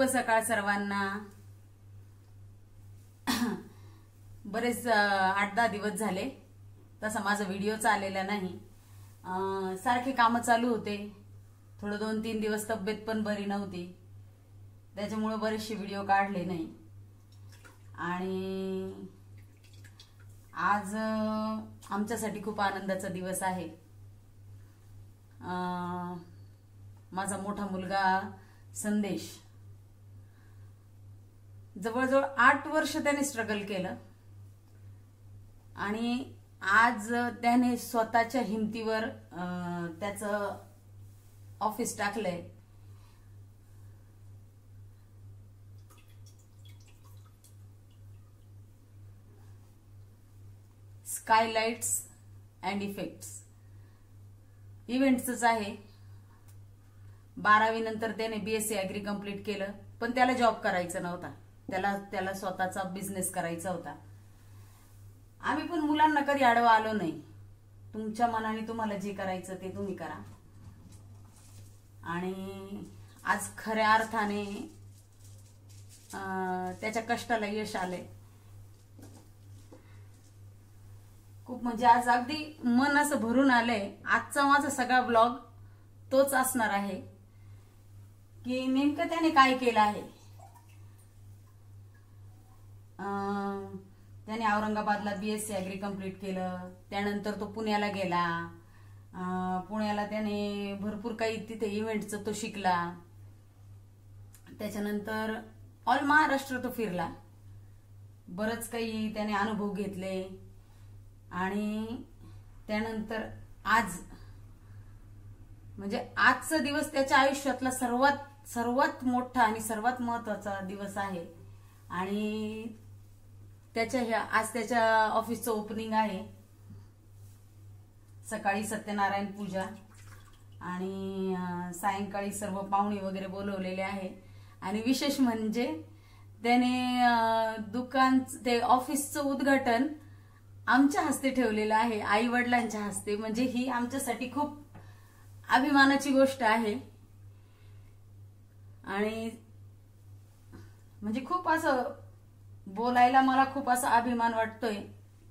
शुभ सकाळ सर्वांना। बरेच 8-10 दिवस झाले तसा माझा व्हिडिओ आलेला नाही। सारखे काम चालू होते, थोडं 2-3 दिवस तब्येत पण बरी नव्हती, त्याच्यामुळे बरेचसे व्हिडिओ काढले नाही। आणि आज आमच्यासाठी खूप आनंदाचा दिवस आहे। माझा मोठा मुलगा संदेश जवळजवळ 8 वर्ष त्याने स्ट्रगल केलं आणि आज त्याने स्वतःच्या हिमतीवर त्याचं ऑफिस टाकलंय। स्कायलाइट्स अँड इफेक्ट्स इव्हेंट्सच आहे। 12वी नंतर त्याने BSc ऍग्री कंप्लीट केलं, पण त्याला जॉब करायचा नव्हता, त्याला स्वतःचा बिझनेस करायचा होता। आम्ही पण मुलांना कधी आडवा आलो नाही, तुमच्या मनाने तुम्हाला जे करायचं ते तुम्ही करा। आणि आज खऱ्या अर्थाने त्याच्या कष्टाला यश आले। खूप म्हणजे आज अगदी मन असं भरून आलंय। आजचा माझा सगळा ब्लॉग तोच असणार आहे की नेमकं त्याने काय केलं आहे। त्याने औरंगाबादला BSc ऍग्री कंप्लीट केलं, त्यानंतर तो पुण्याला गेला। पुण्याला त्याने भरपूर काही तिथे इव्हेंटचं तो शिकला। त्याच्यानंतर ऑल महाराष्ट्र तो फिरला, बरंच काही त्याने अनुभव घेतले। आणि त्यानंतर आज म्हणजे आजचा दिवस त्याच्या आयुष्यातला सर्वात मोठा आणि सर्वात महत्वाचा दिवस आहे। आणि आज त्याच्या ऑफिसचं ओपनिंग आहे। सकाळी सत्यनारायण पूजा आणि सायंकाळी सर्व पाहुणे वगैरे बोलवलेले आहे। आणि विशेष म्हणजे त्याने ते ऑफिसचं उद्घाटन आमच्या हस्ते ठेवलेलं आहे, आई वडिलांच्या हस्ते। म्हणजे ही आमच्यासाठी खूप अभिमानाची गोष्ट आहे। आणि म्हणजे खूप असं बोलायला मला खूप असा अभिमान वाटतोय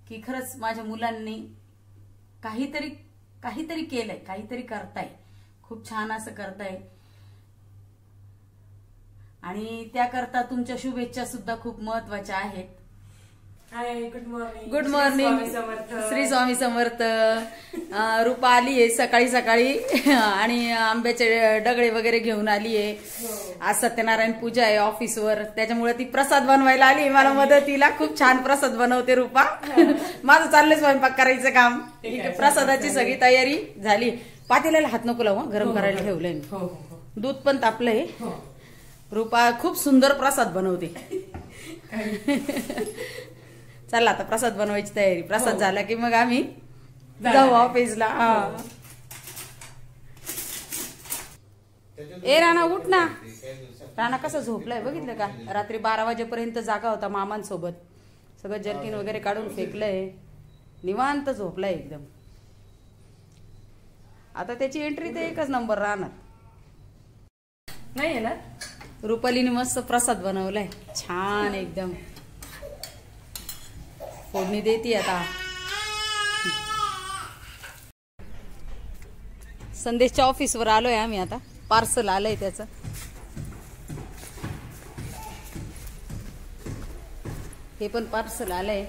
की खरंच माझ्या मुलांनी काहीतरी केलंय, काहीतरी करताय, खूप छान असं करताय। आणि त्याकरता तुमच्या शुभेच्छा सुद्धा खूप महत्वाच्या आहेत। Hi, good morning. Good morning, Shri Swami Samarth. Rupa आली आहे सकाळी सकाळी आणि आंब्याचे डगळे वगैरे घेऊन आली आहे। आज सत्यनारायण पूजा आहे ऑफिसवर, त्याच्यामुळे ती प्रसाद बनवायला आली आहे मला मदतीला। खूप छान प्रसाद बनवते रूपा। माझं चाललंय स्वयंपाक करायचं काम, प्रसादाची सगळी तयारी झाली। पातेल्याला हात नको लावू, गरम करायला ठेवलंय, दूध पण तापलंय। रूपा खूप सुंदर प्रसाद बनवते। चला आता प्रसाद बनवायची तयारी। प्रसाद झाला की मग आम्ही जाऊ ऑफिसला। ए राणा उठ ना। राणा कसा झोपलाय बघितलं का? रात्री 12 वाजेपर्यंत जागा होता मामांसोबत, सगळं जर्किन वगैरे काढून फेकलंय, निवांत झोपलाय एकदम। आता त्याची एंट्री तर एकच नंबर राहणार नाही ना। रुपालीने मस्त प्रसाद बनवलाय, छान एकदम। फोडणी देती आता। संदेशच्या ऑफिसवर आलोय आम्ही आता, पार्सल आलंय त्याचं। हे पण पार्सल आलंय।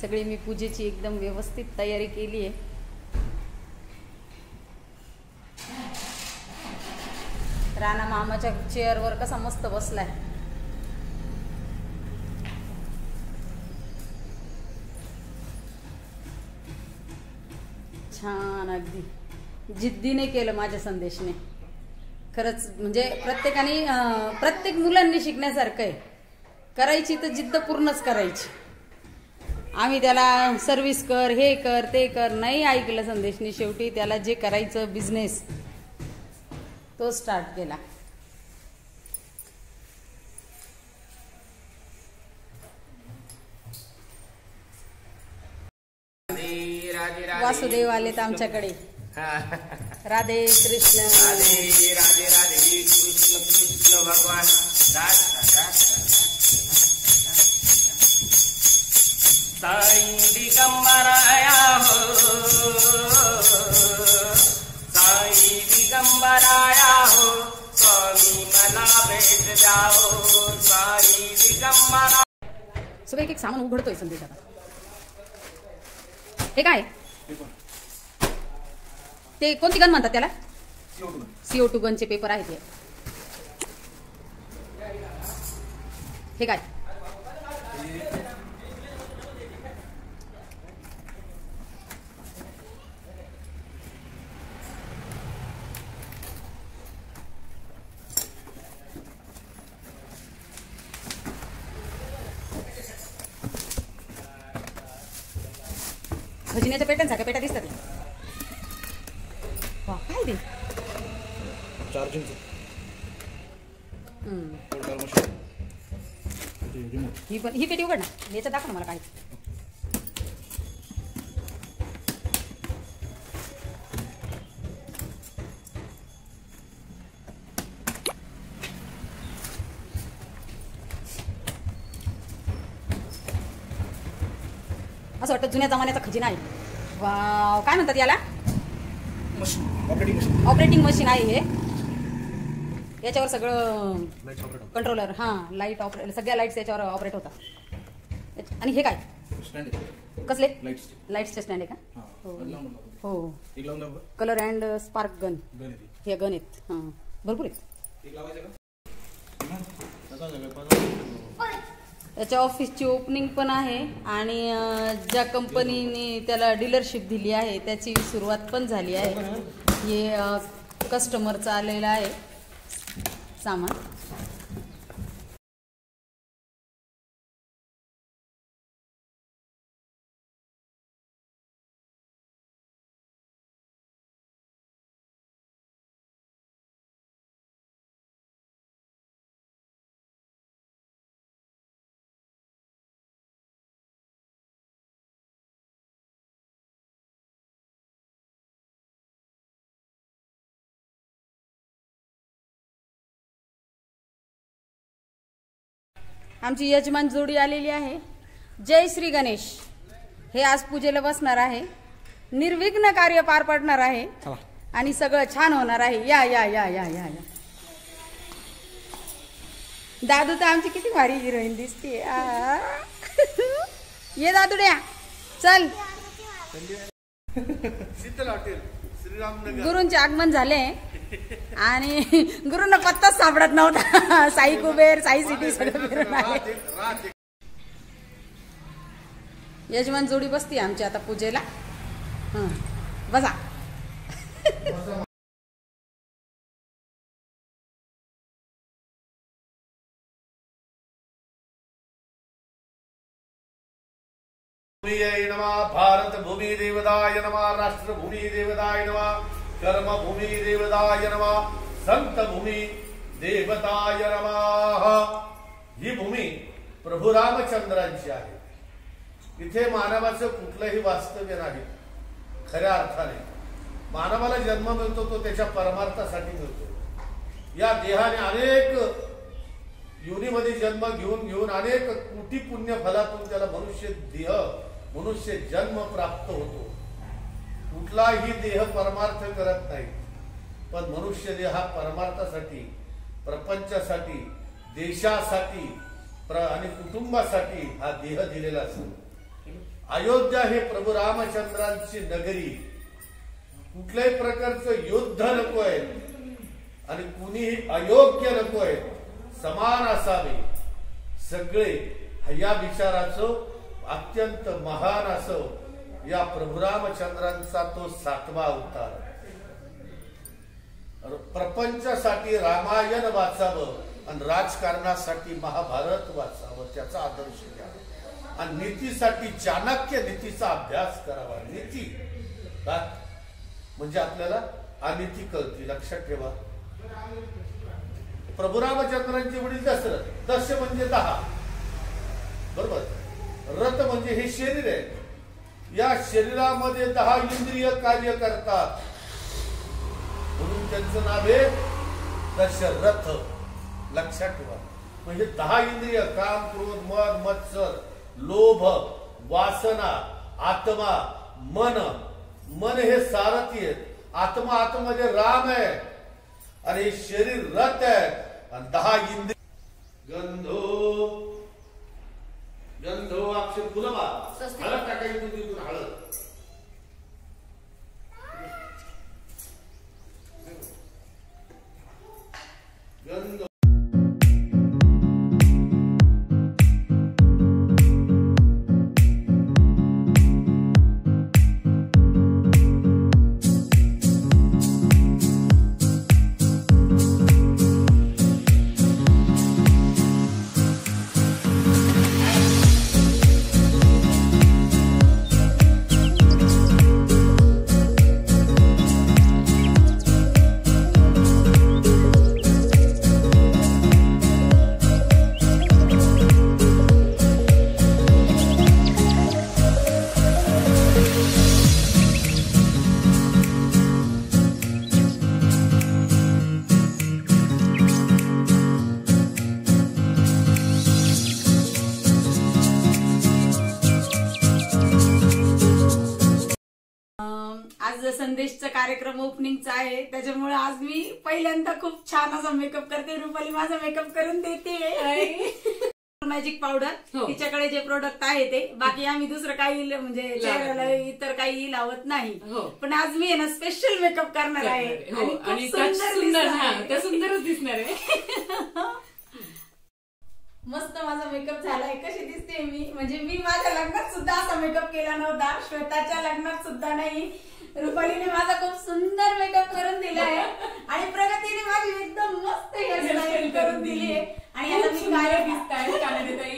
सगळी मी पूजेची एकदम व्यवस्थित तयारी केली आहे। राणा मामाच्या चेअरवर कसा मस्त बसलाय। छान, अगदी जिद्दीने केलं माझ्या संदेशने। खरंच म्हणजे प्रत्येक मुलांनी शिकण्यासारखं आहे, करायची तर जिद्द पूर्णच करायची। आम्ही त्याला सर्व्हिस कर, हे कर, ते कर, नाही ऐकलं संदेशने। शेवटी त्याला जे करायचं बिझनेस तो स्टार्ट केला। वासुदेव आलेत आमच्याकडे। राधे कृष्ण राधे राधे राधे कृष्ण कृष्ण भगवान साई दिगंबराया हो साई दिगंबराया हो स्वामी मला भेट द्याओ साई दिगंबरा. सगळं एक सामान उघडतोय संदेश आता. हे काय ते कोणती गन म्हणतात त्याला? CO2 गनचे पेपर आहेत हे काय? खजिन्याच्या पेट्यांसारख्या पेट्या दिसतात. वा काय ते? चार्जिंगचं ही पेटी उघड ना, याच्यात दाखव ना मला काय. असं वाटतं जुन्या जमान्याचा खजिना आहे. वाव काय म्हणतात याला? ऑपरेटिंग मशीन आहे हे. याच्यावर सगळं कंट्रोलर, हां लाईट ऑपरेट, सगळ्या लाईट्स याच्यावर ऑपरेट होतात. आणि हे काय? कसले? लाईट्सचे स्टँड आहे का? हो. कलर अँड स्पार्क गन, हे गन आहेत. हां भरपूर आहेत. याच्या ऑफिसची ओपनिंग पण आहे आणि ज्या कंपनीने त्याला डीलरशिप दिली आहे त्याची सुरुवात पण झाली आहे. हे कस्टमरचं आलेलं आहे सामान. आमची यजमान जोडी आलेली आहे. जय श्री गणेश. हे आज पूजेला बसणार आहे. निर्विघ्न कार्य पार पडणार आहे आणि सगळं छान होणार आहे. या या या या या या. दादू तर आमची किती भारी हिरोईन दिसते. ये दादूड्या चल. गुरूंचे आगमन झाले आणि गुरूंना पत्ताच सापडत नव्हता. साई कुबेर, साई सिटी सगळं फिरून आले. यजमान जोडी बसती आमची आता पूजेला. बसा. भारत भूमि देवदाय नमः. राष्ट्र भूमि देवदाय नमः. कर्म भूमि देवदाय नमः. संत भूमि देवताय नमः. ही भूमी प्रभू रामचंद्रांची आहे. इथे मानवाचं कुठलंही वास्तव्य नाही. खऱ्या अर्थाने मानवाला जन्म मिळतो तो त्याच्या परमार्थासाठी मिळतो. या देहाने अनेक योनीमध्ये जन्म घेऊन घेऊन अनेक कोटी पुण्य फलातून त्याला मनुष्य देह, मनुष्य जन्म प्राप्त होतो. कुठलाही देह परमार्थ करत नाही, पण मनुष्य देह हा परमार्थासाठी, प्रपंचासाठी, देशासाठी आणि कुटुंबासाठी हा देह दिलेला असतो. अयोध्या हे प्रभू रामचंद्रांची नगरी. कुठल्याही प्रकारचं युद्ध नकोय आणि कुणीही अयोग्य नकोय, समान असावे. सगळे या विचाराचं अत्यंत महान असं या प्रभू रामचंद्रांचा तो 7वा अवतार. प्रपंचासाठी रामायण वाचावं आणि राजकारणासाठी महाभारत वाचावं, त्याचा आदर्श घ्यावा. आणि नीतीसाठी चाणक्य नीतीचा अभ्यास करावा. नीती म्हणजे आपल्याला अनिती कळते. लक्षात ठेवा. प्रभू रामचंद्रांचे वडील दशरथ. दश म्हणजे 10, बरोबर. रथ म्हणजे हे शरीर आहे. या शरीरामध्ये 10 इंद्रिय कार्य करतात. म्हणून त्यांचं नाव आहे दशरथ. लक्षात ठेवा. म्हणजे 10 इंद्रिय काम, क्रोध, मद, मत्सर, लोभ, वासना, आत्मा, मन. मन हे सारथी आहेत. आत्मा म्हणजे राम आहे आणि शरीर रथ आहे. आणि 10 इंद्रिय गंधो गंधो अक्षर फुलबा हळद टाकायची तिथून हळद. गंध आज संदेशचा कार्यक्रम ओपनिंगचा आहे, त्याच्यामुळे आज मी पहिल्यांदा खूप छान असा मेकअप करते. रुपाली माझा मेकअप करून देते. मॅजिक पावडर तिच्याकडे जे प्रोडक्ट आहे ते. बाकी आम्ही दुसरं काही म्हणजे चेहऱ्याला इतर काही लावत नाही. पण आज मी ना स्पेशल मेकअप करणार आहे आणि सुंदरच दिसणार आहे. मस्त माझा मेकअप झालाय. कशी दिसते मी? म्हणजे मी माझ्या लग्नात सुद्धा असा मेकअप केला नव्हता, श्वेताच्या लग्नात सुद्धा नाही. रुपालीने माझा खूप सुंदर मेकअप करून दिला आहे आणि प्रगतीने माझी एकदम मस्त हेअरस्टाईल करून दिली आहे. आणि आता मी काय दिसताय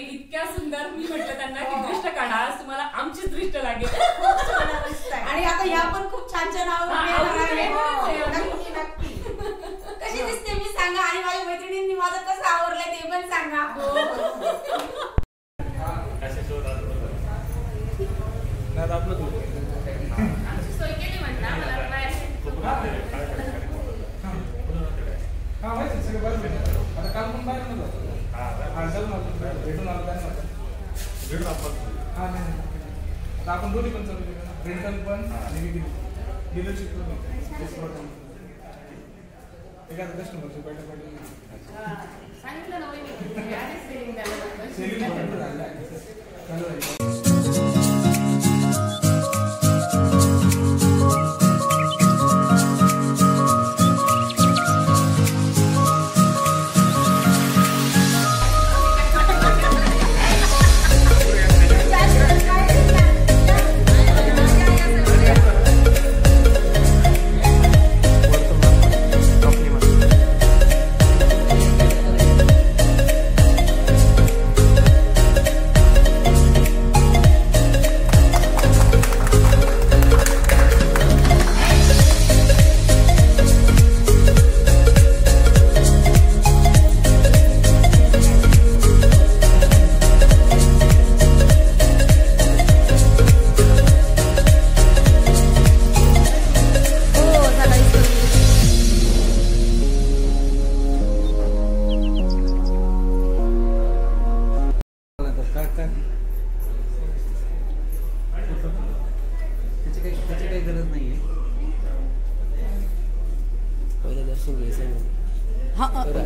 इतक्या सुंदर. मी म्हटलं त्यांना की दृष्ट काढा, आज तुम्हाला आमचीच दृष्ट लागेल. आणि आता ह्या पण खूप छान छान नक्की. कशी दिसते मी सांगा, आणि माझ्या मैत्रिणींनी माझं कसं आवडलंय ते पण सांगा. सोय केली म्हटलं मला काल पण बाहेर भेटून आलो आता आपण दोन्ही पण चालू रेंटल पण आणि डीलरशिप पण एखादा कस्टमरचे बैठक सांगितलं ना सेलिंग झालं.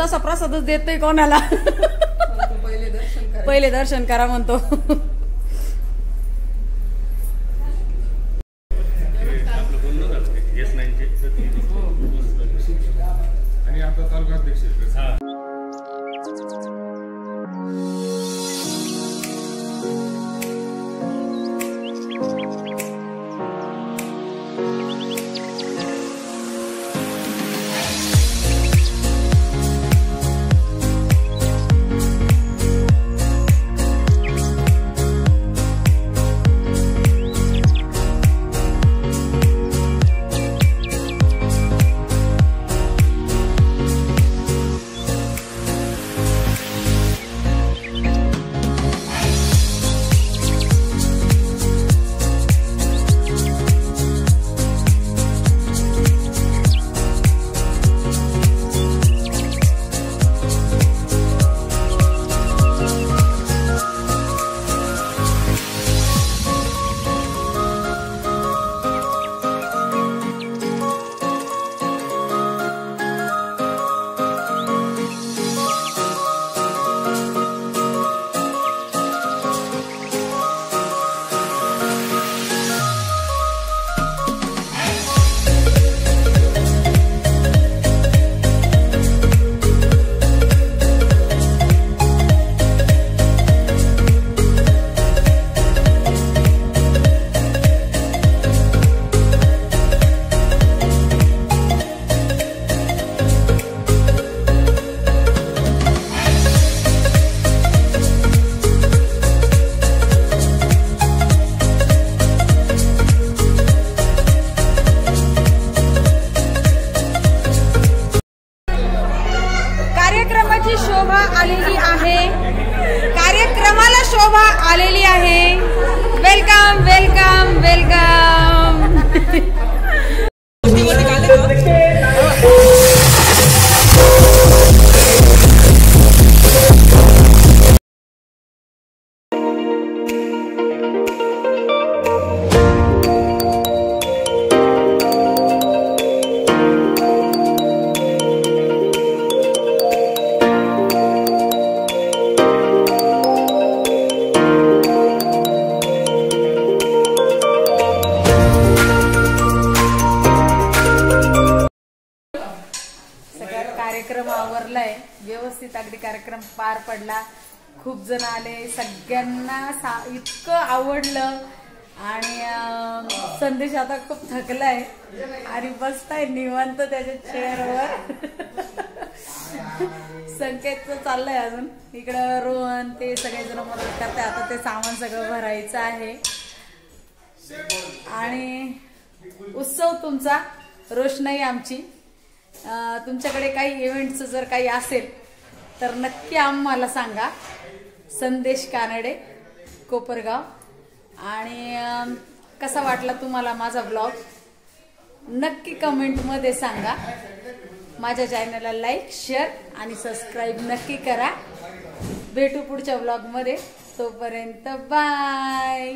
तसा प्रसादच देतोय कोणाला. पहिले दर्शन करा म्हणतो. आणि आता तालुकाध्यक्ष वेलकम. कार्यक्रम आवरलाय व्यवस्थित, अगदी कार्यक्रम पार पडला. खूप जण आले, सगळ्यांना इतकं आवडलं. आणि संदेश आता खूप थकलाय आणि बसताय निवांत त्याच्या चेअरवर. संकेतचं चाललंय अजून, इकडं रोहन ते सगळेजण मदत करताय. आता ते सामान सगळं भरायचं आहे. आणि उत्सव तुमचा, रोषणाई आमची. तुमच्याकडे काही इव्हेंटचं जर काही असेल तर नक्की आम्हाला सांगा. संदेश कानडे, कोपरगाव. आणि कसा वाटला तुम्हाला माझा ब्लॉग नक्की कमेंटमध्ये सांगा. माझ्या चॅनलला लाईक, शेअर आणि सबस्क्राईब नक्की करा. भेटू पुढच्या ब्लॉगमध्ये. तोपर्यंत बाय.